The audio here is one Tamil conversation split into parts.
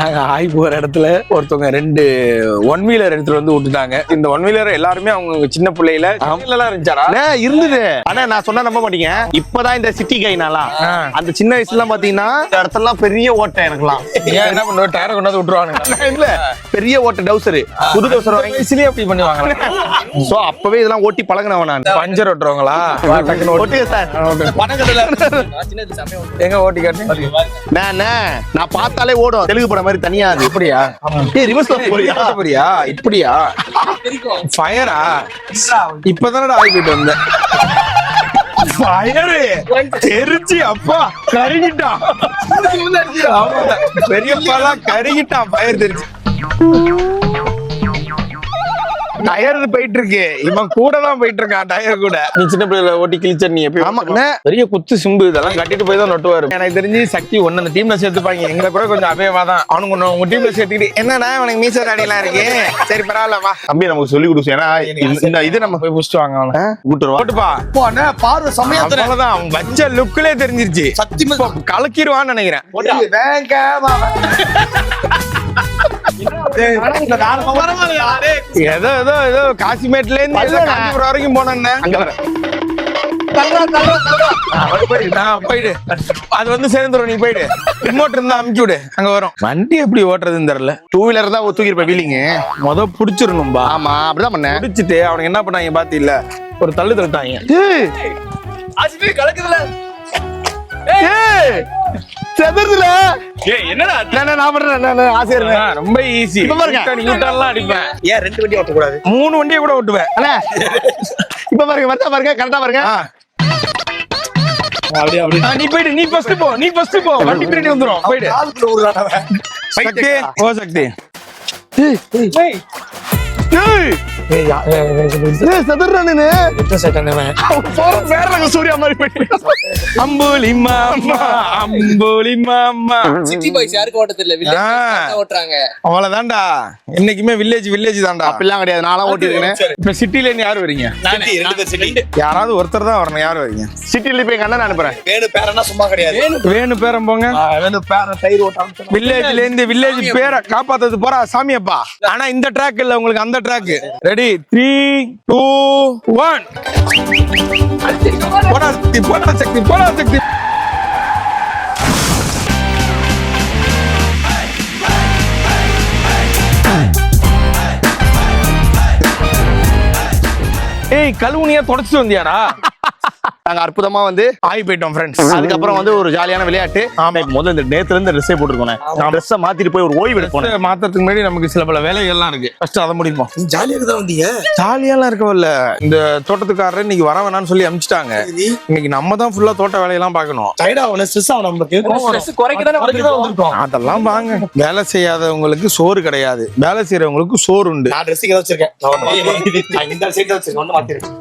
நாங்க ஆய் போற இடத்துல ஒருத்தவங்க 2 1 வீலர் எடுத்துட்டு வந்து விட்டுட்டாங்க. இந்த 1 வீலர் எல்லாருமே அவங்க சின்ன பிள்ளையில எல்லாம் இருந்துச்சாரா இருந்தது. ஆனா நான் சொன்னா நம்ப மாட்டீங்க, இப்பதான் இந்த சிட்டி கைனால அந்த சின்ன வயசுல பாத்தீங்கன்னா இந்த இடத்துல பெரிய ஓட்டை இருக்கலாம். என்ன பண்ணுவ, டயரை கொண்டாந்து விட்டுருவாங்க. இல்ல பெரிய ஓட்டை டவுசர், புது டவுசர் வயசுலயே அப்படி பண்ணுவாங்க. சோ அப்பவே இதெல்லாம் ஓட்டி பழகினவன் நான். பஞ்சர் ஓட்டுறவங்களா? ஓட்டுங்க சார். எங்க ஓட்டி காட்டு. நான் பார்த்தாலே ஓடும், தெலுங்கு படம் மாதிரி தனியா. அது இப்படியா? ரிவர்ஸ் போறியா? இப்படியா? ஃபயரா? இப்பதானடா ஆகி போயிட்டு வந்தேன். தெரிஞ்சு அப்பா கருகிட்டான். பெரியப்பா கருகிட்டான். ஃபயர் தெரிஞ்சு டயர் போயிட்டு இருக்கு. இவன் கூட தான் போயிட்டு இருக்கான் டயர் கூட. நீ சின்ன பிள்ளைல ஓட்டி கிழிச்ச நீ பெரிய குத்து சிம்பு இதெல்லாம் கட்டிட்டு போய் தான் நொட்டுவாரு. எனக்கு தெரிஞ்சு சக்தி ஒன்னு அந்த டீம்ல சேர்த்துப்பாங்க. எங்களை கூட கொஞ்சம் அபயமா தான். அவனுக்கு உங்க டீம்ல சேர்த்துக்கிட்டு என்னன்னா அவனுக்கு மீச தாடியெல்லாம் இருக்கு, சரி பரவாயில்லவா தம்பி நமக்கு சொல்லி கொடுச்சு. ஏன்னா இந்த இது நம்ம போய் புடிச்சிட்டு வாங்க. அவனை ஓட்டுப்பா பார்வை சமயத்துல அவ்வளவுதான். அவன் வச்ச லுக்லயே தெரிஞ்சிருச்சு. சத்தியமா கலக்கிடுவான்னு நினைக்கிறேன். ஏதோ காசிமேட்ல இருந்து காஞ்சிபுரம் வரைக்கும் போனேன். போயிடு, அது வந்து சேர்ந்துரும். நீ போயிடு, ரிமோட் இருந்தா அமுக்கி விடு, அங்க வரும். வண்டி எப்படி ஓட்டுறதுன்னு தெரியல. 2 வீலர் தான் தூக்கிருப்ப வீலிங்க. புடிச்சிடணும்பா. ஆமா அப்படிதான் பண்ண. புடிச்சிட்டு அவனுக்கு என்ன பண்ணாங்க பாத்தீங்களா, ஒரு தள்ளு தள்ளிட்டாங்க. ரொம்ப ஈஸி. அடிப்பேன். ஏன் 2 வண்டி ஓட்ட கூடாது? 3 வண்டியை கூட ஓட்டுவேன். இப்ப பாருங்க, வரதா பாருங்க, கரெக்டா பாருங்க. நீ போயிடு, நீ ஃபர்ஸ்ட் போ. வண்டி பின்னாடி வந்துரும். போயிடு. சக்தி, ஓ சக்தி. சூர்யா மாதிரி அம்புலி மாமா, அம்புலி மாமா. சிட்டி பாய்ஸ் யாருக்கு ஓட்ட தெரியல, ஓட்டுறாங்க. அவ்வளவுதான்டா. என்னைக்குமே வில்லேஜ் தான்டா. அப்படிலாம் கிடையாது. நானா ஓட்டி இருக்கேன். இப்ப சிட்டில இருந்து யாரு வரீங்க? யாராவது ஒருத்தர் தான் வரணும். யாரு வரீங்க? சிட்டில போய் எங்க அண்ணன் அனுப்புறேன். வேணு பேரனா சும்மா கிடையாது. வேணு பேரம் போங்க. வேணு பேர டயர் ஓட்டாம வில்லேஜ்ல இருந்து வில்லேஜ் பேரை காப்பாத்தது போறா சாமியப்பா. ஆனா இந்த ட்ராக் இல்ல உங்களுக்கு, அந்த ட்ராக். ரெடி 3 2 1. போடா சக்தி. ஏய், கழுவுனியா தொடச்சிட்டு வந்தியாடா? நாங்க அற்புதமா வந்து ஆகி போயிட்டோம் ஃப்ரெண்ட்ஸ். அதுக்கப்புறம் வந்து ஒரு ஜாலியான விளையாட்டு. முதல்ல இந்த நேத்துல இருந்து ட்ரெஸ்ஸே போட்டுருக்கோம். நான் ட்ரெஸ்ஸை மாத்திட்டு போய் ஒரு ஓய்வு எடுப்போம். மாத்திரத்துக்கு முன்னாடி நமக்கு சில பல வேலைகள்லாம் இருக்கு. ஃபர்ஸ்ட் அதை முடிப்போம். ஜாலியா தான் வந்தீங்க. ஜாலியாலாம் இருக்கவில்ல. இந்த தோட்டத்துக்காரர் இன்னைக்கு வர வேணாம்னு சொல்லி அனுப்பிச்சிட்டாங்க. இன்னைக்கு நம்ம தான் ஃபுல்லா தோட்ட வேலையெல்லாம் பார்க்கணும். அதெல்லாம் வாங்க. வேலை செய்யாதவங்களுக்கு சோறு கிடையாது, வேலை செய்யறவங்களுக்கு சோறு உண்டு. நான் ட்ரெஸ்ஸிங் தான் வச்சிருக்கேன். இந்த சைடு வச்சிருக்கேன். ஒண்ணு மாத்திருக்கேன்.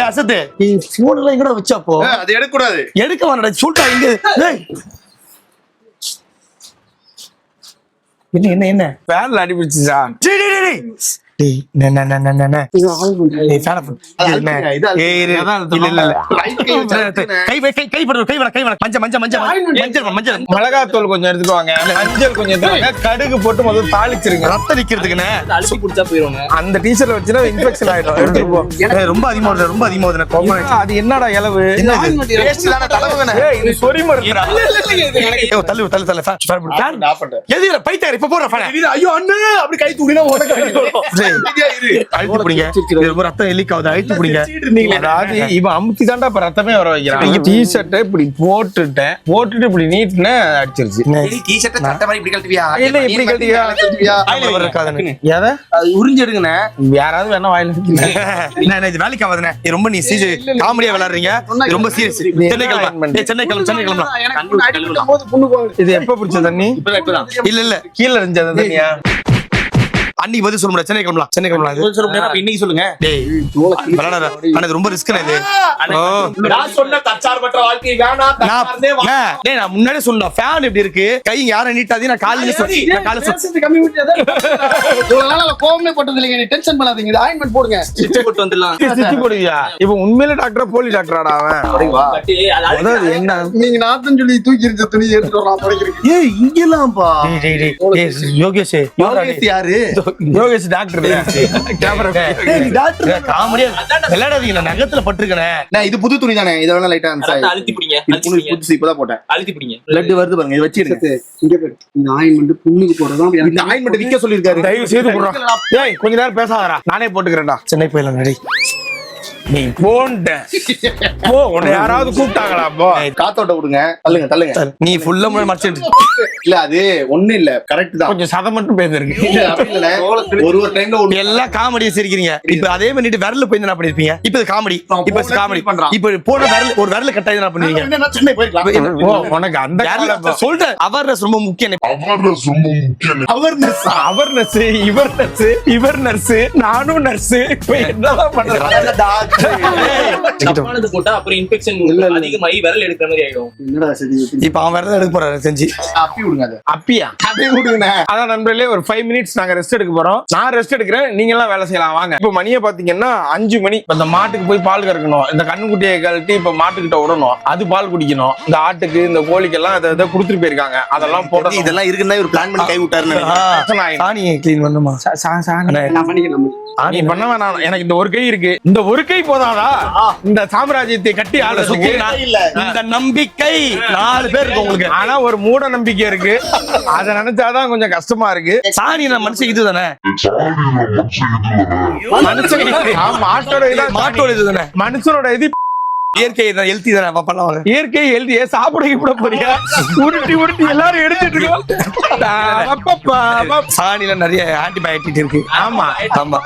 அசத்து போன் எல்லாம் கூட வச்சாப்போ அது எடுக்க கூடாது. எடுக்க வேணாம். சொல்லிட்டா இங்க என்ன வேலை அடிபிடிச்சுச்சா? மிளகாத்தூள் கொஞ்சம் எடுத்துக்குவாங்க, மஞ்சள் கொஞ்சம் எடுத்துவாங்க, கடுகு போட்டு முதல்ல தாளிச்சிருங்க. ரத்தம் நிக்கிறதுக்குன்னு அந்த டீச்சர்ல வச்சுன்னா இன்ஃபெக்ஷன் ஆயிடும். ரொம்ப அதிகமா வருது. அது என்னடா இலவு? இது சொறி மருந்துடா. பைத்தாரு இப்ப போடுற ஐயோ அண்ணே அப்படி கை தூக்கினா அழுத்தி பிடிங்க. ரத்தம் எலிக்காவது அழுத்தி பிடிங்க. அதாவது இவன் அமுத்தி தாண்டா இப்ப ரத்தமே வர வைக்கிறான். டீ-ஷர்ட்டை இப்படி போட்டுட்டு இப்படி நீட்னு அடிச்சிருச்சு. உறிஞ்சு எடுங்கண்ணே. யாராவது வேணா வாயில வேலைக்கு ஆகாதுண்ணே. ரொம்ப நீ காமெடியா விளையாடுறீங்க. ரொம்ப சீரியஸ். சென்னை கிளம்பலாம். இது எப்ப பிடிச்ச தண்ணி? இல்ல கீழே இருந்துச்சு தண்ணியா? அன்னைக்கு பதில் சொல்ல முடியாது. சென்னை கிளம்பலாம், சென்னை கிளம்பலாம். சொல்ல முடியாது, அப்ப இன்னைக்கு சொல்லுங்க. டேய் விளையாடாத. ஆனா இது ரொம்ப ரிஸ்க் இது. நான் சொன்ன தற்சார்பற்ற வாழ்க்கை வேணாம், தற்சார்ந்தே வா. டேய் நான் முன்னாடியே சொன்னேன் ஃபேன் எப்படி இருக்கு, கை யாரும் நீட்டாதே. நான் காலையில கம்மி கோவமே போட்டது இல்லைங்க. நீ டென்ஷன் பண்ணாதீங்க. இது ஆயின்மெண்ட் போடுங்க. ஸ்டிச் போட்டு வந்துடலாம். ஸ்டிச் போடுவியா? இப்போ உண்மையிலே டாக்டரா போலி டாக்டராடா அவன்? கட்டி, அது அழுத்தி அதாவது என்ன நீங்க நாத்தம் சொல்லி தூக்கி இருந்த துணி எடுத்துட்டு வரலாம் துடைக்கிறீங்க. ஏய் இங்கலாம்பா. யோகேஷ் யாரு? யோகேஷ் டாக்டர் டாக்டர் காமெடியா விளையாடாதீங்க. நான் நகத்துல பட்டிருக்கேன். நான் இது புது துணி தானே, இத வேணா லைட்டா அழுத்தி, அழுத்தி பிடிங்க, இது அழுத்தி புது பிடிங்க, புதுசு இப்பதான் போட்டேன். அழுத்தி பிடிங்க. பிளட் வருது பாருங்க, இத வச்சிருங்க. இங்க பாரு. இந்த ஆயின்மெண்ட் புண்ணுக்கு போடுறதா இந்த ஆயின்மெண்ட் விக்க சொல்லிருக்காரு. தயவு செய்து போடுறான். டேய் கொஞ்ச நேரம் பேசாதடா, நானே போட்டுக்கிறேன்டா. சென்னை போயிடலாம். ரெடி நீ போன்ட போ. உன்னை யாராவது கூப்பிட்டாங்களா? போ காத்தோட்ட விடுங்க. தள்ளுங்க தள்ளுங்க. நீ ஃபுல்லா மறைச்சிட்டு இல்ல அது ஒண்ணு இல்ல, கரெக்ட் தான். கொஞ்சம் சதம் மட்டும் பேசிருக்கு. இல்ல, அப்படி இல்ல. ஒரு ஒரு டைம்ல ஒண்ணு எல்லாம் காமெடியா சிரிக்கிறீங்க. இப்ப அதே பண்ணிட்டு விரல போய் என்ன பண்ணிருப்பீங்க? இப்ப இது காமெடி, இப்ப காமெடி பண்றான். இப்ப போன விரல் ஒரு விரல கட்டாயி என்ன பண்ணுவீங்க? என்ன சென்னை போயிடலாம். ஓ உனக்கு அந்த சொல்ற அவேர்னஸ் ரொம்ப முக்கியம். அவேர்னஸ் அவர்னஸ், இவர் நர்ஸ், நானும் நர்ஸ். இப்ப என்னதான் பண்றேன்? தப்பானது போட்டா அப்புறம் இன்ஃபெக்ஷன் அதிகமாகி விரல் எடுக்கிற மாதிரி ஆயிடும். என்னடா சரி இப்ப அவன் விரல எடுக்க போறாரு செஞ்சு. அப்பி விடுங்க அது. அப்பியா? அப்படியே விடுங்க. அதான் நண்பர்களே, ஒரு 5 மினிட்ஸ் நாங்க ரெஸ்ட் எடுக்க போறோம். நான் ரெஸ்ட் எடுக்கிறேன், நீங்க எல்லாம் வேலை செய்யலாம் வாங்க. இப்ப மணியை பாத்தீங்கன்னா 5 மணி. இந்த மாட்டுக்கு போய் பால் கறக்கணும், இந்த கண்ணுக்குட்டியை கழட்டி இப்ப மாட்டுக்கிட்ட விடணும், அது பால் குடிக்கணும். இந்த ஆட்டுக்கு இந்த கோழிக்கெல்லாம் அதை கொடுத்துட்டு போயிருக்காங்க, அதெல்லாம் போட்டு இதெல்லாம் இருக்குன்னா ஒரு பிளான் பண்ணி கை விட்டாருன்னு சாணியை கிளீன் பண்ணுமா? நான் பண்ணிக்கலாம். நீ பண்ண வேணாம், எனக்கு இந்த ஒரு கை இருக்கு. இந்த ஒரு கை போதாதா இந்த சாம்ராஜ்யத்தை கட்டி ஆளுறதுக்கு? இந்த நம்பிக்கை 4 பேர் இருக்கு உங்களுக்கு. ஆனா ஒரு மூட நம்பிக்கை இருக்கு, அதை நினைச்சாதான் கொஞ்சம் கஷ்டமா இருக்கு. சாணி நான் மனுஷன் இதுதானே, மனுஷன் மாட்டோட இதுதானே, மனுஷனோட இது இயற்கை ஹெல்த்தி தானே. பண்ணலாம் இயற்கை ஹெல்த்தியே சாப்பிட இப்பட போறியா? உருட்டி உருட்டி எல்லாரும் எடுத்துட்டு இருக்கோம். சாணில நிறைய ஆன்டிபயோட்டிக் இருக்கு. ஆமா ஆமா,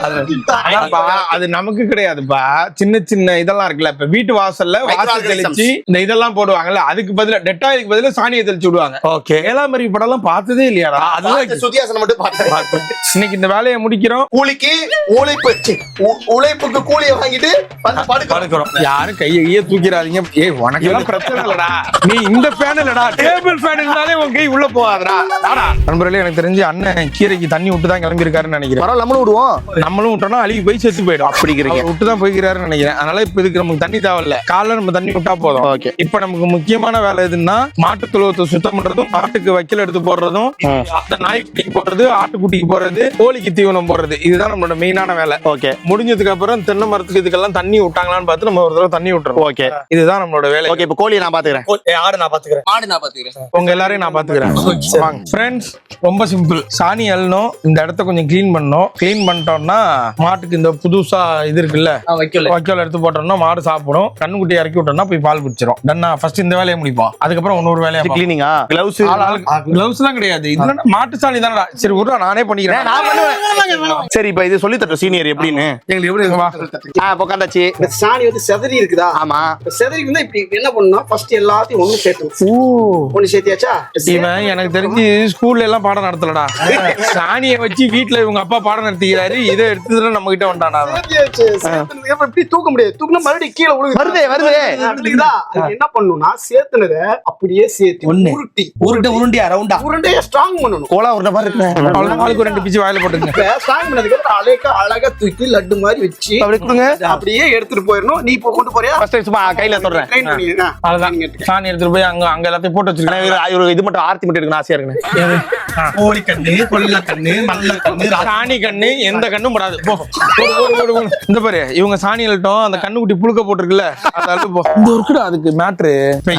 அது நமக்கு கிடையாதுப்பா. சின்ன சின்ன இதெல்லாம் இருக்குல்ல, இப்ப வீட்டு வாசல்ல வாசல் தெளிச்சு இந்த இதெல்லாம் போடுவாங்கல்ல, அதுக்கு பதிலா டெட்டாயிலுக்கு பதிலா சாணியை தெளிச்சு விடுவாங்க. ஓகே, ஏழாமரி படம் எல்லாம் பார்த்ததே இல்லையாடா? அதுதான் சுத்தியாசனம் மட்டும் பார்த்தேன். இன்னைக்கு இந்த வேலையை முடிக்கிறோம். கூலிக்கு உழைப்புக்கு கூலியை வாங்கிட்டு வந்து படுக்கிறோம். யாரும் கையை தூக்கிறாதீங்க. ஏய் உனக்கு எல்லாம் பிரச்சனை இல்லடா, நீ இந்த ஃபேன் இல்லடா, டேபிள் ஃபேன் இருந்தாலே உன் கை உள்ள போகாதடா. நண்பர்களே, எனக்கு தெரிஞ்சு அண்ணன் கீரைக்கு தண்ணி விட்டு தான் கிளம்பி இருக்காருன்னு நினைக்கிறேன். பரவாயில்ல, நம்மளும் விடுவோம். நம்மளும் விட்டோம்னா அழுகி போய் செத்து போயிடும். அப்படிங்கிறீங்க விட்டு தான் போய்க்கிறாருன்னு நினைக்கிறேன். அதனால இப்ப இதுக்கு நமக்கு தண்ணி தேவையில்ல, காலைல நம்ம தண்ணி விட்டா போதும். ஓகே, இப்ப நமக்கு முக்கியமான வேலை எதுன்னா மாட்டு தொழுவத்தை சுத்தம் பண்றதும், மாட்டுக்கு வைக்கல் எடுத்து போடுறதும், அந்த நாய்க்குட்டிக்கு போடுறது, ஆட்டுக்குட்டிக்கு போடுறது, கோழிக்கு தீவனம் போடுறது. இதுதான் நம்மளோட மெயினான வேலை. ஓகே, முடிஞ்சதுக்கு அப்புறம் தென்னை மரத்துக்கு இதுக்கெல்லாம் தண்ணி விட்டாங்களான்னு பார்த்து நம்ம ஒரு தடவை தண்ணி விட்டுறோம். ஓகே, இதுதான் நம்மளோட வேலை. ஓகே, இப்ப கோழியை நான் பாத்துக்கிறேன். ஆடு நான் பாத்துக்கிறேன். மாடு நான் பாத்துக்கிறேன். உங்க எல்லாரையும் நான் பாத்துக்கிறேன். ஃப்ரெண்ட்ஸ், ரொம்ப சிம்பிள். சாணி அள்ளணும், இந்த இடத்த கொஞ்சம் கிளீன் பண்ணணும். கிளீன் பண்ணிட்டோம்னா மாட்டுக்கு இந்த புதுசா இது இருக்குல்ல, வைக்கோல் எடுத்து போட்டோம்னா மாடு சாப்பிடும். கண்ணுக்குட்டி இறக்கி விட்டோம்னா போய் பால் குடிச்சிடும். டன்னா ஃபர்ஸ்ட் இந்த வேலையை முடிப்போம், அதுக்கப்புறம் இன்னொரு வேலையை கிளீனிங்கா. கிளவுஸ் எல்லாம் கிடையாது, இதுல மாட்டு சாணி தானடா. சரி விடுறா, நானே பண்ணிக்கிறேன். சரி, இப்ப இது சொல்லி தர சீனியர் எப்படின்னு எங்களுக்கு எப்படி உட்காந்தாச்சு. சாணி வந்து செதறி இருக்குதா? ஆமா, செதறி இருந்தா இப்படி என்ன பண்ணணும்? ஃபர்ஸ்ட் எல்லாத்தையும் ஒண்ணு சேர்த்தணும். ஒண்ணு சேர்த்தியாச்சா? இவன் எனக்கு தெரிஞ்சு ஸ்கூல்ல எல்லாம் பாடம் நடத்தலடா. சாணியை வச்சு வீட்டுல இவங்க அப்பா பாடம் நடத்திக்கிறாரு, இதை எடுத்துதான் நம்ம கிட்ட வந்தானா. இப்படி தூக்க முடியாது, தூக்குனா மறுபடியும் கீழே வருதே என்ன பண்ணணும்னா சேர்த்துனத அப்படியே சேர்த்து உருண்டியா ரவுண்டா உருண்டையா ஸ்ட்ராங் பண்ணணும். கோலா உருண்டை மாதிரி இருக்கு. ஆளுக்கு 2 பிச்சு வாயில போட்டுங்க. ஸ்ட்ராங் பண்ணதுக்கு அப்புறம் அழகா தூக்கி லட்டு மாதிரி வச்சு அப்படியே எடுத்துட்டு போயிடணும். நீ இப்போ கொண்டு போறியா? சும்மா கையில சொல்றேன். சாணி எடுத்துட்டு போய் அங்க எல்லாத்தையும் போட்டு வச்சிருக்கேன். இது மட்டும் ஆர்த்தி மட்டும் இருக்குன்னு ஆசையா இருக்குன்னு. கோழி கண்ணு, கொள்ள கண்ணு, மல்ல கண்ணு, சாணி கண்ணு, எந்த கண்ணும் படாது. இந்த பாரு, இவங்க சாணி அள்ளட்டும், அந்த கண்ணுக்குட்டி புழுக்க போட்டுருக்குல்ல, அதாவது இந்த இருக்குடா அதுக்கு மேட்ரு.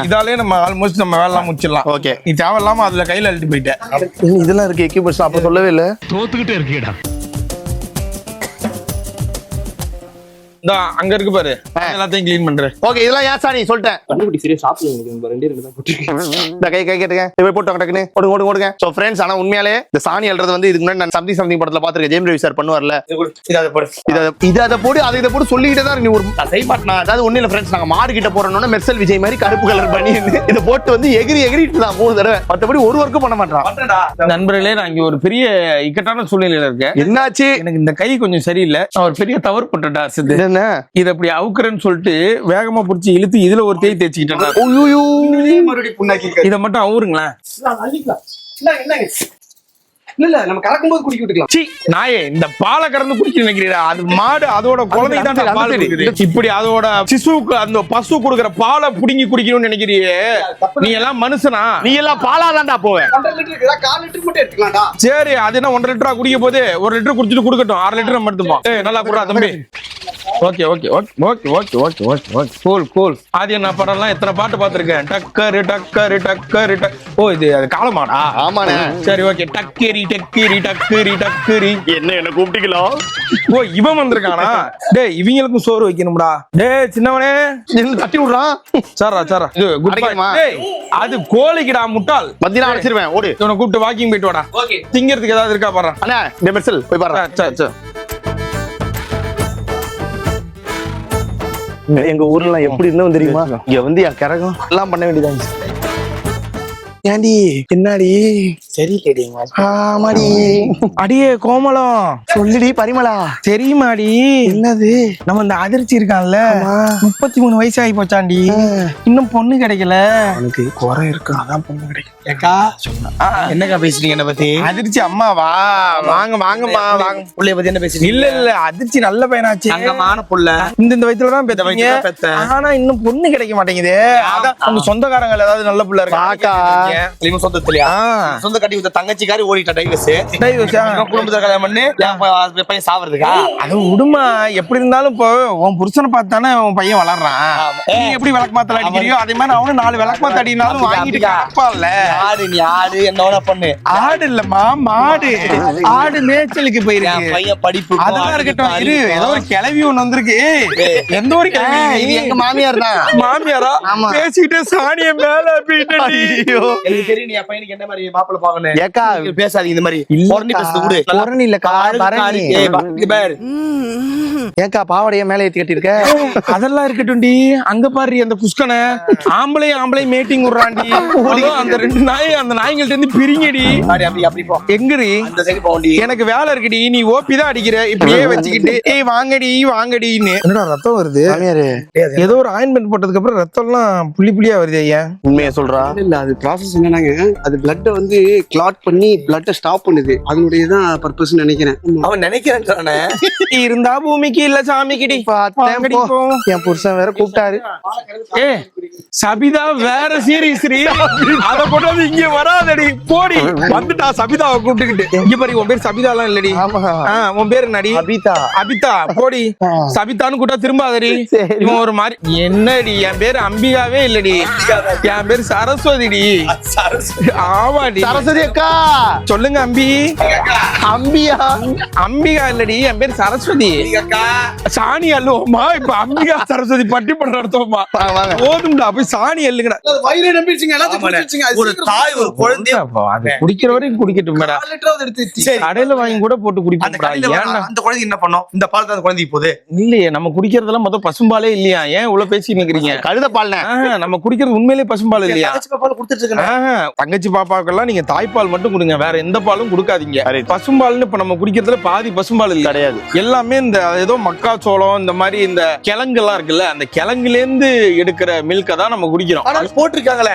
இதாலே நம்ம ஆல்மோஸ்ட் நம்ம வேலை முடிச்சிடலாம். ஓகே, நீ தேவையில்லாம அதுல கையில அள்ளிட்டு போயிட்டேன். இதெல்லாம் இருக்கு எக்யூப்மெண்ட்ஸ், அப்ப சொல்லவே இல்ல. தோத்துக்கிட்டே இருக்கீடா. இந்த அங்க இருக்கு பாரு எல்லாத்தையும் கிளீன் பண்றேன். ஓகே இதெல்லாம் ஏன் சாணி சொல்லிட்டேன். கண்டுபிடி சரியா சாப்பிடுங்க ரெண்டே ரெண்டு தான் போட்டுருக்கேன். இந்த கை கேட்டுங்க போய் போட்டு டக்குன்னு ஓடுங்க. சோ ஃப்ரெண்ட்ஸ் ஆனா உண்மையாலே இந்த சாணி அல்றது வந்து இதுக்கு முன்னாடி நான் சம்திங் படத்துல பாத்துருக்கேன். ஜெயம் ரவி சார் பண்ணுவார்ல, இதை போடு அதை போடு சொல்லிக்கிட்டே தான் நீ ஒரு செய்பாட்னா. அதாவது ஒண்ணு இல்ல ஃப்ரெண்ட்ஸ், நாங்க மாடு கிட்ட போறோம்னா மெர்சல் விஜய் மாதிரி கருப்பு கலர் பண்ணி இதை போட்டு வந்து எகிரிட்டு தான் 3 தடவை. மத்தபடி ஒரு ஒர்க்கும் பண்ண மாட்டான். நண்பர்களே, நான் இங்க ஒரு பெரிய இக்கட்டான சூழ்நிலையில இருக்கேன். என்னாச்சு? எனக்கு இந்த கை கொஞ்சம் சரியில்லை. நான் ஒரு பெரிய தவறு பண்றேன்டா சித்து. என்ன இதை அப்படி அவுக்குறேன்னு சொல்லிட்டு வேகமா புடிச்சு இழுத்து இதுல ஒரு தேய் தேய்ச்சிக்கிட்டேன்டா. மறுபடியும் புண்ணாக்கி இதை மட்டும் அவுருங்களேன். இல்ல நம்ம கலக்கும் போது குடிக்க விட்டுக்கலாம். சீ நாயே, இந்த பாலை கறந்து குடிக்க நினைக்கிறீரா? அது மாடு அதோட குழந்தைக்கு தான் பால் குடிக்குது. இப்படி அதோட சிசுவுக்கு அந்த பசு கொடுக்குற பாலை புடுங்கி குடிக்கணும்னு நினைக்கிறியே? நீ எல்லாம் மனுஷனா? நீ எல்லாம் பாலாதான்டா போவேன். 1.5 லிட்டர் இருக்குதா? 1/4 லிட்டர் மட்டும் எடுத்துக்கலாம்டா. சரி, அது என்ன 1.5 லிட்டரா குடிக்க போது? 1 லிட்டர் குடிச்சிட்டு கொடுக்கட்டும், 1/2 லிட்டர் நம்ம எடுத்துப்போம். நல்லா குடுறா தம்பி. Okay okay okay okay okay okay okay okay cool cool. அது என்ன படம்லாம் எத்தனை பாட்டு பார்த்திருக்கேன். டக்கரு டக்கரு டக்கரு டக். ஓ இது அது காலமாடா? ஆமாண்ணே. சரி ஓகே. டக்கரி டக்கரி டக்கரி டக்கரி. என்ன கூப்பிட்டீங்களோ? ஓ இவன் வந்திருக்கானா? டேய் இவங்களுக்கும் சோறு வைக்கணும்டா. டேய் சின்னவனே என்ன தட்டி விடுறான்? சாரா இது குட் பை. டேய் அது கோழிக்குடா முட்டாள். மத்தியானம் அடிச்சிருவேன். ஓடு. இவனை கூப்பிட்டு வாக்கிங் போயிட்டு வாடா. ஓகே. திங்கிறதுக்கு ஏதாவது இருக்கா பாரு. அண்ணா இந்த மெர்சல் போய் பாரு. சரி சரி. எங்க ஊர்ல எப்படி இருந்தோம் தெரியுமா? இங்க வந்து என் கரகம் எல்லாம் பண்ண வேண்டியதாங்க. ஏண்டி என்னாடி? சரி கேடிங்க. ஆமாடி. அடியே கோமலம், சொல்லுடி பரிமளா. தெரியுமாடி? என்னது? நம்ம இந்த அதிர்ச்சி இருக்கான்ல, 33 வயசு ஆகி போச்சாண்டி, இன்னும் பொண்ணு கிடைக்கல. உனக்கு குறை இருக்கு, அதான் பொண்ணு கிடைக்கும். ஏக்கா என்னக்கா பேசுறீங்க என்ன பத்தி? அதிர்ச்சி அம்மாவா? வாங்க வாங்கம்மா வாங்க. புள்ளைய பத்தி என்ன பேசுறீங்க? இல்ல அதிர்ச்சி நல்ல பையனாச்சு, தங்கமான புள்ள. இந்த வயசுல தான் பெத்தவங்க. ஆனா இன்னும் பொண்ணு கிடைக்க மாட்டேங்குது. அதான் உங்க சொந்தக்காரங்க ஏதாவது நல்ல புள்ள இருக்கா? சொந்தத்திலயா? சொந்த கட்டி வித்த தங்கச்சிக்காரி ஓடிட்டா டைவர்ஸ். குடும்பத்தை கல்யாணம் பண்ணி பையன் சாவறதுக்கா? அது விடுமா, எப்படி இருந்தாலும் இப்போ உன் புருஷனை பார்த்தானே உன் பையன் வளர்றான். நீ எப்படி விளக்கு மாத்தல அடிக்கிறியோ அதே மாதிரி அவனும் 4 விளக்கு மாத்த அடினாலும் வாங்கிட்டு காப்பான்ல. ஆடு நீ ஆடு என்ன பண்ணு. ஆடு இல்லம்மா மாடு. ஆடு மேய்ச்சலுக்கு போயிருக்கு. பையன் படிப்பு அதெல்லாம் இருக்கட்டும். இரு, ஏதோ ஒரு கிளவி ஒண்ணு வந்திருக்கு. எந்த ஒரு கிளவி? இது எங்க மாமியார் தான். மாமியாரா? பேசிக்கிட்டு சாணிய மேல அப்படின்ட்டு. எனக்கு தெரியும் நீ என் பையனுக்கு என்ன மாதிரி மாப்பிள்ளை பாக்கணும். ஏக்கா பேசாதீங்க இந்த மாதிரி. பொறணி பேசுறது விடு. பொறணி இல்லக்கா, பரணி. ஏக்கா பாவடைய மேல ஏத்தி கட்டி இருக்க? அதெல்லாம் இருக்கட்டும்டி. அங்க பாரு அந்த புஷ்கனை ஆம்பளை மேட்டிங் விடுறான்டி. அந்த 2 நாய் அந்த நாய்கள்ட்ட இருந்து பிரிங்கடி. அப்படி போ. எங்கடி? அந்த சைடு போண்டி. எனக்கு வேலை இருக்குடி. நீ ஓபி தான் அடிக்கிற இப்படியே வச்சுக்கிட்டு. ஏய் வாங்கடின்னு. என்னடா ரத்தம் வருது? ஏதோ ஒரு ஆயின்மெண்ட் போட்டதுக்கு அப்புறம் ரத்தம் எல்லாம் புள்ளியா வருது. ஐயா உண்மையா சொல்றா? இல்ல அது ப்ராசஸ் என்னன்னாங்க, அது பிளட்டை வந்து கிளாட் பண்ணி பிளட்டை ஸ்டாப் பண்ணுது. அதனுடைய தான் பர்பஸ் நினைக்கிறேன். அவன் நினைக்கிறேன். இருந்தா பூமிக்கு இல்ல சாமிக்கிடி. என் புருஷன் வேற கூப்பிட்டாரு. ஏ சபிதா வேற சீரியஸ். அத போட்டு இங்க வராதடி போடி. வந்துட்டா சபிதாவை கூப்பிட்டுக்கிட்டு. இங்க பாரு, உன் பேர் சபிதாலாம் இல்லடி. உன் பேர் என்னடி? அபிதா போடி. சபிதான்னு கூட்டா திரும்பாதடி. இவன் ஒரு மாதிரி. என்னடி என் பேர் அம்பிகாவே இல்லடி, என் பேர் சரஸ்வதிடி. ஆமாடி சரஸ்வதி அக்கா. சொல்லுங்க அம்பி. அம்பியா? அம்பிகா இல்லடி, என் பேர் சரஸ்வதி. சாணி அள்ளுவோமா? இப்ப அம்பிகா சரஸ்வதி பட்டி பண்ற அர்த்தமா? போதும்டா போய் சாணி அள்ளுங்கடா. வயிறு நம்பிடுச்சுங்க. ஒரு தாய் ஒரு குழந்தைய குடிக்கிற வரைக்கும் குடிக்கட்டும் மேடா. கடையில வாங்கி கூட போட்டு குடிப்போம். அந்த குழந்தை என்ன பண்ணும்? இந்த பால் தான் அந்த குழந்தைக்கு போகுது. இல்லையே, நம்ம குடிக்கிறதெல்லாம் மொத்தம் பசும்பாலே இல்லையா? ஏன் இவ்வளவு பேசி நிக்கிறீங்க? கழுத பால். நம்ம குடிக்கிறது உண்மையிலேயே பசும்பால் இல்லையா? பால் கொடுத்துட்டு இருக்கேன். தங்கச்சி பாப்பாக்கெல்லாம் நீங்க தாய்ப்பால் மட்டும் கொடுங்க, வேற எந்த பாலும் கொடுக்காதீங்க. பசும்பால்னு இப்ப நம்ம குடிக்கிறதுல பாதி பசும்பால் கிடையாது. எல்லாமே இந்த ஏதோ மக்காச்சோளம் இந்த மாதிரி இந்த கிழங்கு எல்லாம் இருக்குல்ல, அந்த கிழங்குல இருந்து எடுக்கிற மில்க தான் நம்ம குடிக்கிறோம். போட்டிருக்காங்களே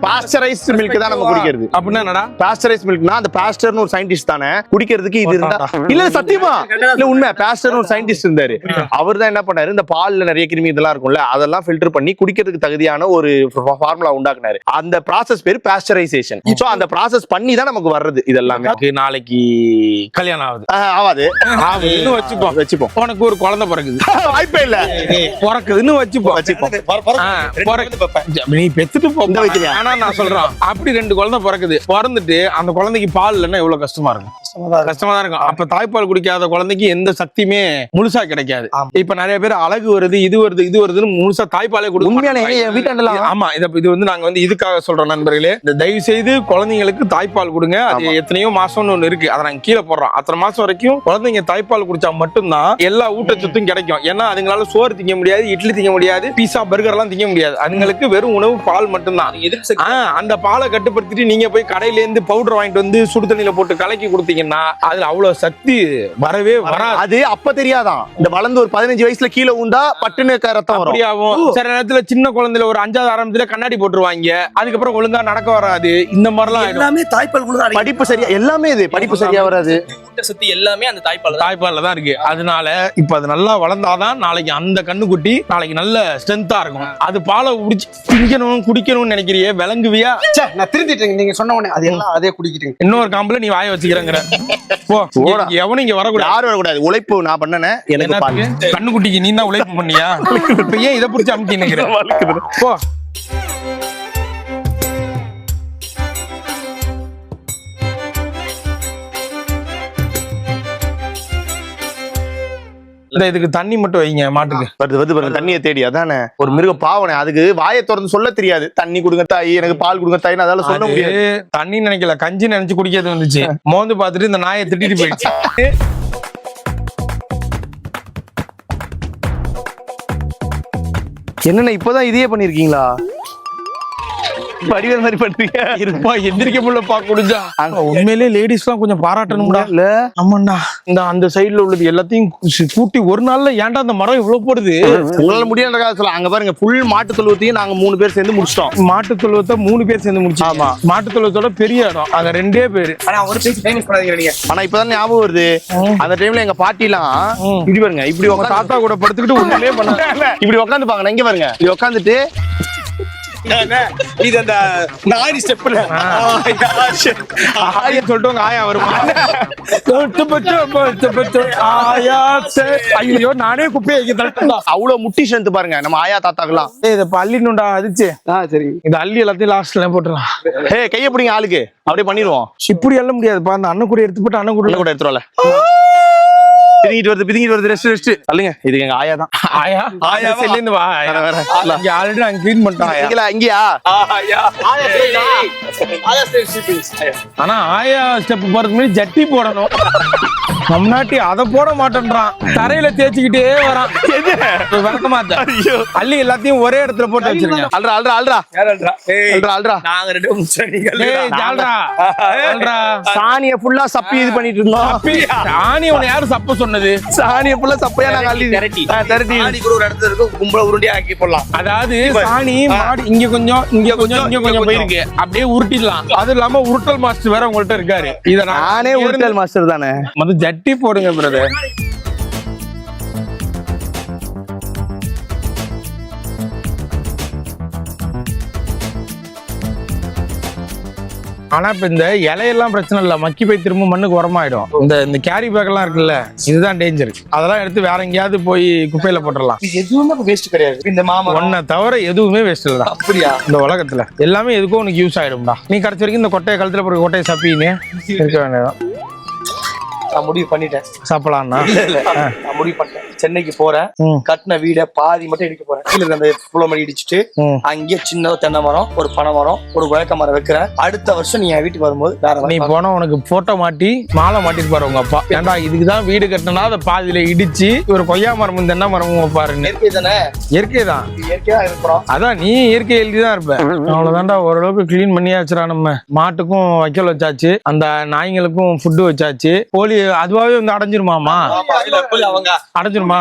பாஸ்டரைஸ்டு மில்க் தான் நம்ம குடிக்கிறது. அப்படின்னா என்னடா பாஸ்டரைஸ்டு மில்க்னா அந்த பாஸ்டர்னு ஒரு சயின்டிஸ்ட் தானே குடிக்கிறதுக்கு இது இருந்தா. இல்ல சத்தியமா இல்ல உண்மை. பாஸ்டர்னு ஒரு சயின்டிஸ்ட் இருந்தாரு. அவர் தான் என்ன பண்ணாரு, இந்த பால்ல நிறைய கிருமி இதெல்லாம் இருக்கும்ல, அதெல்லாம் ஃபில்டர் பண்ணி குடிக்கிறதுக்கு தகுதியான ஒரு ஃபார்முலா உண்டாக்குனாரு. அந்த ப்ராசஸ் பேரு பாஸ்டரைசேஷன். சோ அந்த ப்ராசஸ் ப்ராசஸ் பண்ணி தான் நமக்கு வர்றது இது எல்லாமே. நாளைக்கு கல்யாணம் ஆகுது ஆவாது ஆகுதுன்னு வச்சுப்போம். உனக்கு ஒரு குழந்தை பிறகுது, வாய்ப்பே இல்ல, பிறக்குதுன்னு வச்சுப்போம். நீ பெத்துட்டு போ. ஆனா நான் சொல்றேன், அப்படி 2 குழந்தை பிறக்குது, பிறந்துட்டு அந்த குழந்தைக்கு பால் இல்லைன்னா எவ்வளவு கஷ்டமா இருக்கும். கஷ்டமா தான் இருக்கும். அப்ப தாய்ப்பால் குடிக்காத குழந்தைக்கு எந்த சக்தியுமே முழுசா கிடைக்காது. இப்ப நிறைய பேர் அழகு வருது, இது வருதுன்னு முழுசா தாய்ப்பாலே கொடுக்க உண்மையான வீட்டாண்டலாம். ஆமா, இது வந்து நாங்க வந்து இதுக்காக சொல்றோம் நண்பர்களே, இந்த தயவு செய்து குழந்தைங்களுக்கு தாய்ப்பால் கொடுங்க. அது எத்தனையோ மாசம்னு ஒண்ணு இருக்கு, அதை நாங்க கீழே போடுறோம். அத்தனை மாசம் வரைக்கும் குழந்தைங்க தாய்ப்பால் குடிச்சா மட்டும்தான் எல்லா ஊட்டச்சத்தும் கிடைக்கும். ஏன்னா அதுங்களால சோறு திங்க முடியாது, இட்லி திங்க முடியாது, பீஸா பர்கர் எல்லாம் திங்க முடியாது. அதுங்களுக்கு வெறும் உணவு பால் மட்டும்தான். அந்த பாலை கட்டுப்படுத்திட்டு நீங்க போய் கடையில இருந்து பவுடர் வாங்கிட்டு வந்து சுடு தண்ணியில போட்டு கலக்கி கொடுத்தீங்கன்னா அதுல அவ்வளவு சக்தி வரவே வராது. அது அப்ப தெரியாதான், இந்த வளர்ந்து ஒரு 15 வயசுல கீழே உண்டா பட்டுன்னு ரத்தம் வரும். அப்படியாவும் சில நேரத்துல சின்ன குழந்தைல ஒரு 5வது ஆரம்பத்துல கண்ணாடி போட்டுருவாங்க, அதுக்கப்புறம் ஒழுங்கா நடக்க வராது. இந்த மாதிரிலாம் எல்லாமே தாய்ப்பால் கூட படிப்பு சரியா, எல்லாமே இது படிப்பு சரியா வராது. ஊட்டச்சத்து எல்லாமே அந்த தாய்ப்பால்ல தான் இருக்கு. அதனால இப்ப அது நல்லா வளர்ந்தாதான் நாளைக்கு அந்த கண்ணுக்குட்டி நாளைக்கு நல்ல ஸ்ட்ரென்த்தா இருக்கும். அது பாலை குடிச்சு திங்கணும் குடிக்கணும்னு நினைக்கிறியே, விளங்குவியா? நான் திருந்திட்டேங்க, நீங்க சொன்ன உடனே அது எல்லாம் அதே குடிக்கிட்டேங்க. இன்னொரு காம்புல நீ வாய வச்சுக்கிறேங்கிற போ. எவனும் இங்க வரக்கூடாது, யாரும் வரக்கூடாது. உழைப்பு நான் பண்ணனே, எனக்கு கண்ணுக்குட்டிக்கு நீ தான் உழைப்பு பண்ணியா? இப்ப ஏன் இதை பிடிச்சி அமுக்கி நினைக்கிறேன்? போ. இதுக்கு தண்ணி மட்டும் வைங்க மாட்டுக்கு. வருது தண்ணியை தேடி. அதானே ஒரு மிருக பாவனை, அதுக்கு வாயை திறந்து சொல்ல தெரியாது. தண்ணி கொடுங்க தாய், எனக்கு பால் கொடுங்க தாய், அதால சொல்ல முடியாது. தண்ணி நினைக்கல, கஞ்சி நினைச்சு குடிக்கிறது வந்துச்சு. மோந்து பார்த்துட்டு இந்த நாயை திட்டிட்டு போயிடுச்சு. என்னென்ன இப்பதான் இதையே பண்ணிருக்கீங்களா? படிவர் மாதிரி பண்றீங்க. இருப்பா எந்திரிக்க முடியல பா குடிஞ்சா. உண்மையிலே லேடிஸ் எல்லாம் கொஞ்சம் பாராட்டணும்டா. இல்ல ஆமாண்டா, இந்த அந்த சைடுல உள்ளது எல்லாத்தையும் கூட்டி ஒரு நாள்ல ஏன்டா அந்த மரம் இவ்வளவு போடுது? உங்களால முடியாத காலத்துல அங்க பாருங்க, ஃபுல் மாட்டு தொழுவத்தையும் நாங்க 3 பேர் சேர்ந்து முடிச்சிட்டோம். மாட்டு தொழுவத்தை 3 பேர் சேர்ந்து முடிச்சோம். ஆமா, மாட்டு தொழுவத்தோட பெரிய இடம், அங்க 2 பேர். ஆனா ஒரு பேச்சு டைம் பண்ணாதீங்க நீங்க. ஆனா இப்பதான் ஞாபகம் வருது, அந்த டைம்ல எங்க பாட்டி எல்லாம் இப்படி பாருங்க, இப்படி உங்க தாத்தா கூட படுத்துக்கிட்டு ஒண்ணுமே பண்ண இப்படி உட்காந்து பாங்க. இங்க பாருங்க, இப்படி உட்காந்துட்டு இது அந்த நாரி ஸ்டெப்ல ஆயா சொல்லிட்டு உங்க ஆயா வருமா? ஐயோ நானே குப்பையை தட்டா. அவ்வளவு முட்டி சேர்ந்து பாருங்க நம்ம ஆயா தாத்தாக்கெல்லாம். இதை அள்ளினுண்டா அதிச்சு. சரிங்க, இது அள்ளி எல்லாத்தையும் லாஸ்ட்ல போட்டுலாம். கைய பிடிங்க ஆளுக்கு, அப்படியே பண்ணிடுவோம். இப்படி எல்லாம் முடியாதுப்பா, அந்த அண்ணன் கூட எடுத்து போட்டு அண்ணன் கூட எடுத்துருவாங்க. பிதிங்கிட்டு வருது ரெஸ்ட் சொல்லுங்க. இது எங்க ஆயா தான். ஆயா செல்லிருந்து வா. இங்க ஆல்ரெடி நாங்க க்ளீன் பண்ணிட்டோம். இங்கயா? ஆனா ஆயா ஸ்டெப் போறதுக்கு முன்னாடி ஜட்டி போடணும். நம் நாட்டி அதை போட மாட்டேன்றான், தரையில தேய்ச்சிக்கிட்டே வரான். விளக்கமாத்த அள்ளி எல்லாத்தையும் ஒரே இடத்துல போட்டு வச்சிருங்க. சாணிய ஃபுல்லா சப்பி இது பண்ணிட்டு இருந்தோம். சாணி உன யாரு சப்ப சொன்னது? சாணிய ஃபுல்லா சப்பையா நாங்க அள்ளி திரட்டி கூட ஒரு இடத்துல இருக்கும், கும்பல உருண்டையா ஆக்கி போடலாம். அதாவது சாணி மாடி இங்க கொஞ்சம் போயிருக்கு, அப்படியே உருட்டிடலாம். அது இல்லாம உருட்டல் மாஸ்டர் வேற உங்கள்ட்ட இருக்காரு. இத நானே உருட்டல் மாஸ்டர் தானே. ஜட்டி போடுங்க பிரதர். ஆனா இப்ப இந்த இலையெல்லாம் பிரச்சனை இல்ல, மக்கி போய் திரும்ப மண்ணுக்கு உரமாயிடும். இந்த கேரி பேக் எல்லாம் இருக்குல்ல, இதுதான் டேஞ்சர். அதெல்லாம் எடுத்து வேற எங்கேயாவது போய் குப்பையில போட்டுடலாம். எதுவுமே வேஸ்ட் கிடையாது. இந்த மாமா ஒன்ன தவிர எதுவுமே வேஸ்ட் இல்ல. அப்படியா? இந்த உலகத்துல எல்லாமே எதுக்கும் உனக்கு யூஸ் ஆயிடும்டா. நீ கடைசி வரைக்கும் இந்த கொட்டையை கழுத்துல போற கொட்டையை சப்பின்னு இருக்க வேண்டியதான். நான் முடிவு பண்ணிட்டேன் சாப்பிடலாம்னா. இல்ல நான் முடிவு பண்ணிட்டேன், சென்னைக்கு போறேன், கட்டின வீட பாதி மட்டும் இடிக்க போறேன். கீழே அந்த புள்ள மணி இடிச்சுட்டு அங்கேயே சின்ன தென்னை மரம், ஒரு பனை மரம், ஒரு வேக்க மரம் வைக்கிறேன். அடுத்த வருஷம் நீ என் வீட்டுக்கு வரும்போது வேற நீ போனா உனக்கு போட்டோ மாட்டி மாலை மாட்டிட்டு பாரு உங்க அப்பா. ஏன்டா இதுக்குதான் வீடு கட்டினா அதை பாதியில இடிச்சு ஒரு கொய்யா மரமும் தென்னை மரமும் வைப்பாருன்னு. இயற்கை தானே, இயற்கை தான், இயற்கையா இருக்கிறோம். அதான் நீ இயற்கை எழுதிதான் இருப்ப. அவ்வளவுதான்டா, ஓரளவுக்கு கிளீன் பண்ணியாச்சுடா. நம்ம மாட்டுக்கும் வைக்கல் வச்சாச்சு, அந்த நாய்களுக்கும் ஃபுட்டு வச்சாச்சு. கோழி அதுவாவே வந்து அடைஞ்சிருமாமா? அவங்க அடைஞ்சிருமா?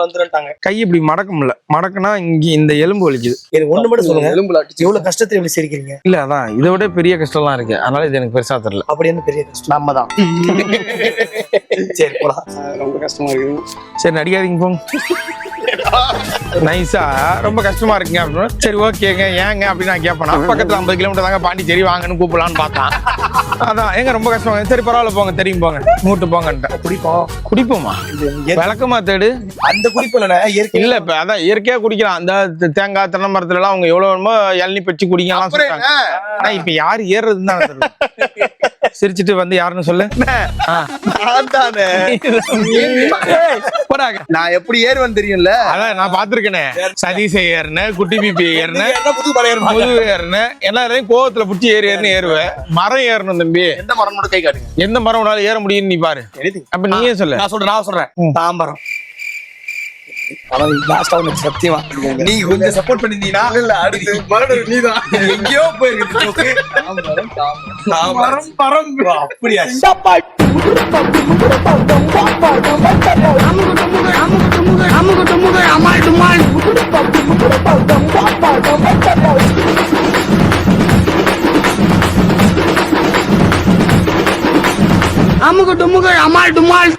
வந்துட்டாங்க. கை இப்படி மடக்கும்ல, மடக்குனா இங்க இந்த எலும்பு வலிக்குது. எனக்கு ஒண்ணு மட்டும் சொல்லுங்க, எலும்புல அடிச்சு எவ்வளவு கஷ்டத்தை எப்படி சிரிக்கிறீங்க? இல்ல அதான் இதை விட பெரிய கஷ்டம்லாம் இருக்கு, அதனால இது எனக்கு பெருசா தெரியல. அப்படி என்ன பெரிய கஷ்டம்? நம்ம தான். சரி போலாம். ரொம்ப கஷ்டமா இருக்கு. சரி நடிக்காதீங்க போங்க. நைஸா ரொம்ப கஷ்டமா இருக்குங்க அப்படின்னு. சரி ஓகேங்க ஏங்க அப்படின்னு நான் கேட்பேன். பக்கத்துல 50 கிலோமீட்டர் தாங்க பாண்டிச்சேரி வாங்கன்னு கூப்பிடலான்னு பார்த்தேன். அதான் எங்க ரொம்ப கஷ்டமா, சரி பரவாயில்ல போங்க தெரியும் போங்க மூட்டு போங்கன்ட்டு. குடிப்போமா விளக்கமா தேடு அந்த குடிப்பு இல்ல இயற்கை இல்ல இப்ப அதான் இயற்கையா குடிக்கலாம். அந்த தேங்காய் தென்னை மரத்துல எல்லாம் அவங்க எவ்வளவு வேணுமோ இளநீ பச்சு குடிக்கலாம் சொல்றாங்க. ஆனா இப்ப யாரு ஏறுறதுன்னு தான் தெரியல. சிரிச்சிட்டு வந்து யாருன்னு சொல்லு. நான் தானே. ஏய், போடாங்க. நான் எப்படி ஏறுவேன்னு தெரியும்ல. அதான் நான் பாத்துருக்கேனே, சதீஷ் ஏறினேன், குட்டி பிபி ஏறினேன், புது பழைய முதுகு ஏறினேன், எல்லாரையும் கோவத்துல புடிச்சு ஏறி ஏறுவேன். மரம் ஏறணும் தம்பி. எந்த மரம் மட்டும் கை காட்டுங்க. எந்த மரம் உன்னால ஏற முடியும்னு நீ பாரு. அப்ப நீயே சொல்லு. நான் சொல்றேன் தாம்பரம். அவன் லாஸ்டா ஒண்ணு சத்தியமா நீ கொஞ்சம் சப்போர்ட் பண்ணிருந்தீங்கன்னா இல்ல அடுத்து மரணம் நீதான் எங்கேயோ போயிருக்கு. தாம்பரம் பரம் அப்படியா அமுக டுமுக அமால் டுமால்